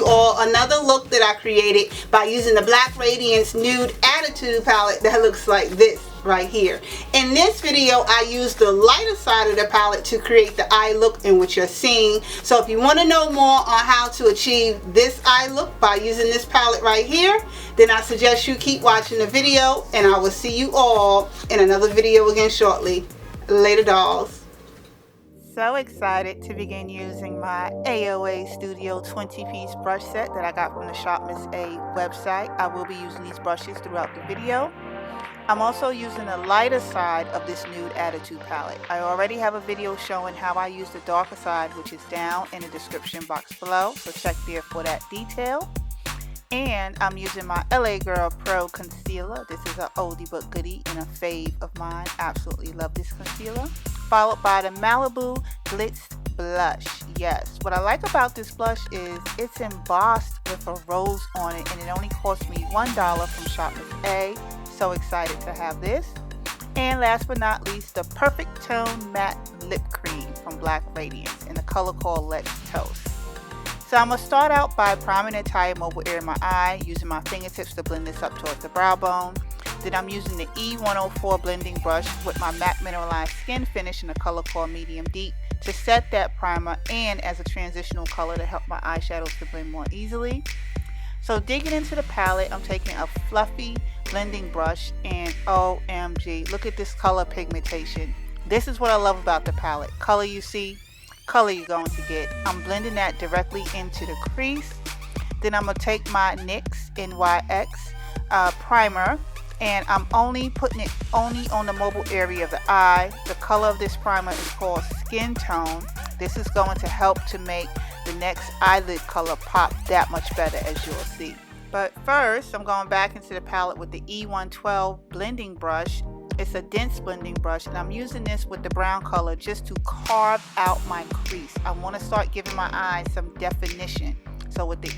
you all another look that I created by using the Black Radiance Nude Attitude palette that looks like this right here. In this video, I used the lighter side of the palette to create the eye look in which you're seeing. So if you want to know more on how to achieve this eye look by using this palette right here, then I suggest you keep watching the video, and I will see you all in another video again shortly. Later, dolls. So excited to begin using my AOAstudio 20-piece brush set that I got from the Shop Miss A website. I will be using these brushes throughout the video. I'm also using the lighter side of this Nude Attitude palette. I already have a video showing how I use the darker side, which is down in the description box below, so check there for that detail. And I'm using my LA Girl Pro Concealer. This is an oldie but goodie and a fave of mine. Absolutely love this concealer. Followed by the Malibu Blitz blush. Yes, what I like about this blush is it's embossed with a rose on it, and it only cost me $1 from Shop Miss A. So excited to have this. And last but not least, the Perfect Tone Matte Lip Cream from Black Radiance in the color called Let's Toast. So I'm going to start out by priming the entire mobile area of my eye, using my fingertips to blend this up towards the brow bone. Then I'm using the E104 blending brush with my matte Mineralize Skin Finish in the color called Medium Deep to set that primer and as a transitional color to help my eyeshadows to blend more easily. So digging into the palette, I'm taking a fluffy blending brush, and OMG, look at this color pigmentation. This is what I love about the palette. Color you see, color you're going to get. I'm blending that directly into the crease. Then I'm going to take my NYX NYX primer, and I'm only putting it only on the mobile area of the eye. The color of this primer is called Skin Tone. This is going to help to make the next eyelid color pop that much better, as you'll see. But first, I'm going back into the palette with the E112 blending brush. It's a dense blending brush, and I'm using this with the brown color just to carve out my crease. I want to start giving my eyes some definition. So with the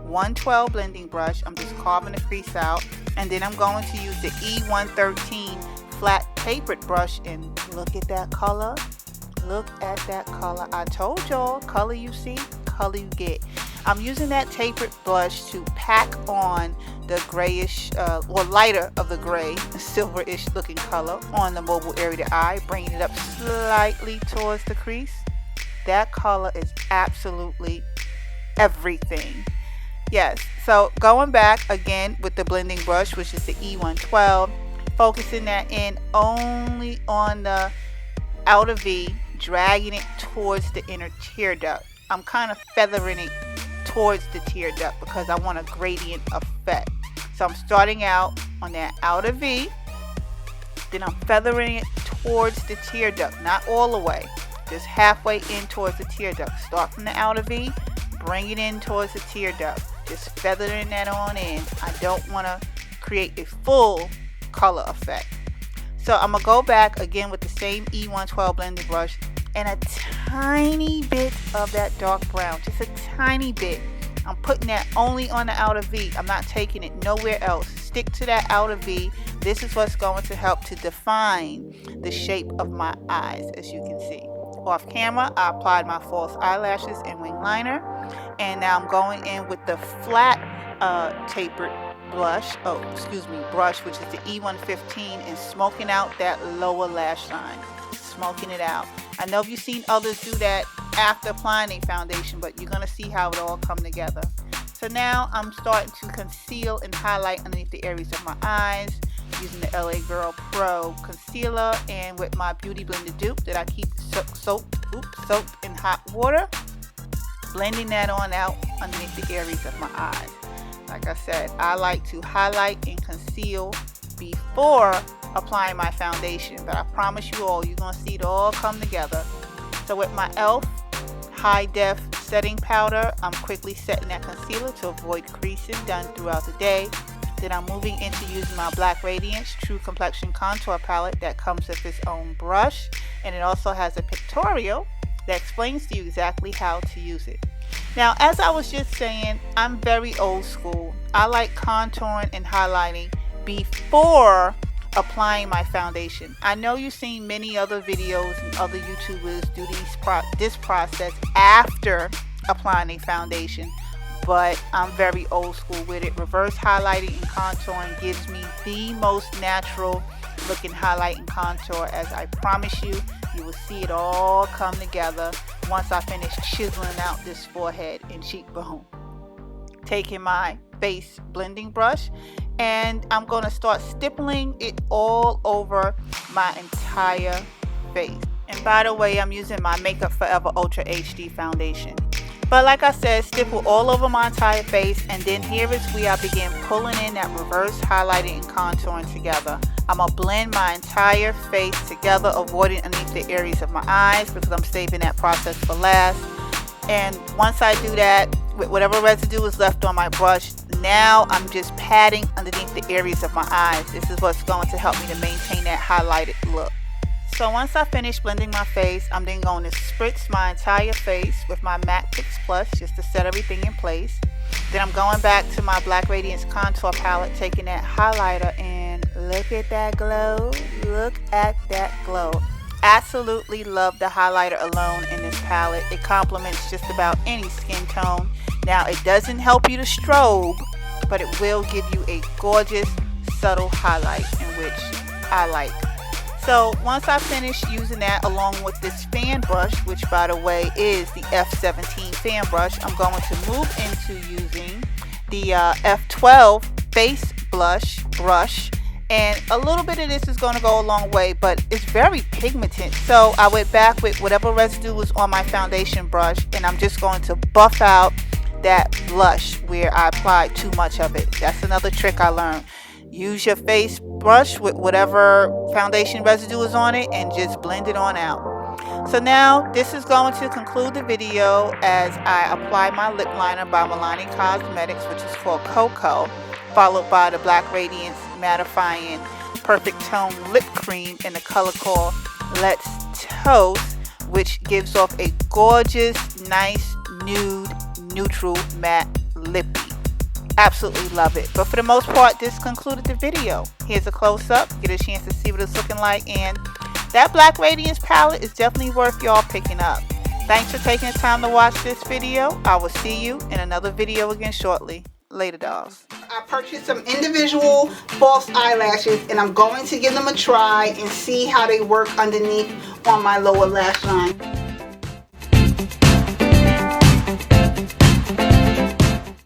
E112 blending brush, I'm just carving the crease out, and then I'm going to use the E113 flat tapered brush, and look at that color. Look at that color. I told y'all, color you see, color you get. I'm using that tapered blush to pack on the grayish, or lighter of the gray, silverish looking color on the mobile area of the eye, bringing it up slightly towards the crease. That color is absolutely everything. Yes, so going back again with the blending brush, which is the E112, focusing that in only on the outer V, dragging it towards the inner tear duct. I'm kind of feathering it towards the tear duct because I want a gradient effect. So I'm starting out on that outer V, then I'm feathering it towards the tear duct, not all the way, just halfway in towards the tear duct. Start from the outer V, bring it in towards the tear duct, just feathering that on in. I don't want to create a full color effect. So I'm gonna go back again with the same E112 blending brush and a tiny bit of that dark brown, just a tiny bit. I'm putting that only on the outer V. I'm not taking it nowhere else. Stick to that outer V. This is what's going to help to define the shape of my eyes, as you can see. Off camera, I applied my false eyelashes and wing liner, and now I'm going in with the flat tapered brush, which is the E115, and smoking out that lower lash line. Smoking it out. I know you've seen others do that after applying a foundation, but you're going to see how it all come together. So now I'm starting to conceal and highlight underneath the areas of my eyes using the LA Girl Pro Concealer, and with my Beauty Blender dupe that I keep soaked in hot water, blending that on out underneath the areas of my eyes. Like I said, I like to highlight and conceal before applying my foundation, but I promise you all, you're going to see it all come together. So with my e.l.f. High Def Setting Powder, I'm quickly setting that concealer to avoid creasing done throughout the day. Then I'm moving into using my Black Radiance True Complexion Contour Palette that comes with its own brush, and it also has a pictorial that explains to you exactly how to use it. Now, as I was just saying, I'm very old school. I like contouring and highlighting before applying my foundation. I know you've seen many other videos and other YouTubers do this process after applying a foundation, but I'm very old school with it. Reverse highlighting and contouring gives me the most natural looking highlight and contour, as I promise you, you will see it all come together once I finish chiseling out this forehead and cheekbone. Taking my face blending brush, and I'm going to start stippling it all over my entire face. And by the way, I'm using my Makeup Forever Ultra HD foundation. But like I said, stipple all over my entire face, and then here is where I begin pulling in that reverse highlighting and contouring together. I'm going to blend my entire face together, avoiding underneath the areas of my eyes because I'm saving that process for last. And once I do that, with whatever residue is left on my brush, now I'm just patting underneath the areas of my eyes. This is what's going to help me to maintain that highlighted look. So once I finish blending my face, I'm then going to spritz my entire face with my MAC Fix Plus just to set everything in place. Then I'm going back to my Black Radiance contour palette, taking that highlighter, and look at that glow. Look at that glow. Absolutely love the highlighter alone in this palette. It complements just about any skin tone. Now, it doesn't help you to strobe, but it will give you a gorgeous, subtle highlight, in which I like. So once I finish using that along with this fan brush, which by the way is the F17 fan brush, I'm going to move into using the F12 face brush. And a little bit of this is going to go a long way, but it's very pigmented. So I went back with whatever residue was on my foundation brush, and I'm just going to buff out that blush where I applied too much of it. That's another trick I learned. Use your face brush with whatever foundation residue is on it and just blend it on out. So now this is going to conclude the video as I apply my lip liner by Milani Cosmetics, which is called Coco, followed by the Black Radiance mattifying perfect tone lip cream in the color called Let's Toast, which gives off a gorgeous, nice, nude, neutral matte lippy. Absolutely love it. But for the most part, this concluded the video. Here's a close-up, get a chance to see what it's looking like, and that Black Radiance palette is definitely worth y'all picking up. Thanks for taking the time to watch this video. I will see you in another video again shortly. Later, dolls. I purchased some individual false eyelashes, and I'm going to give them a try and see how they work underneath on my lower lash line.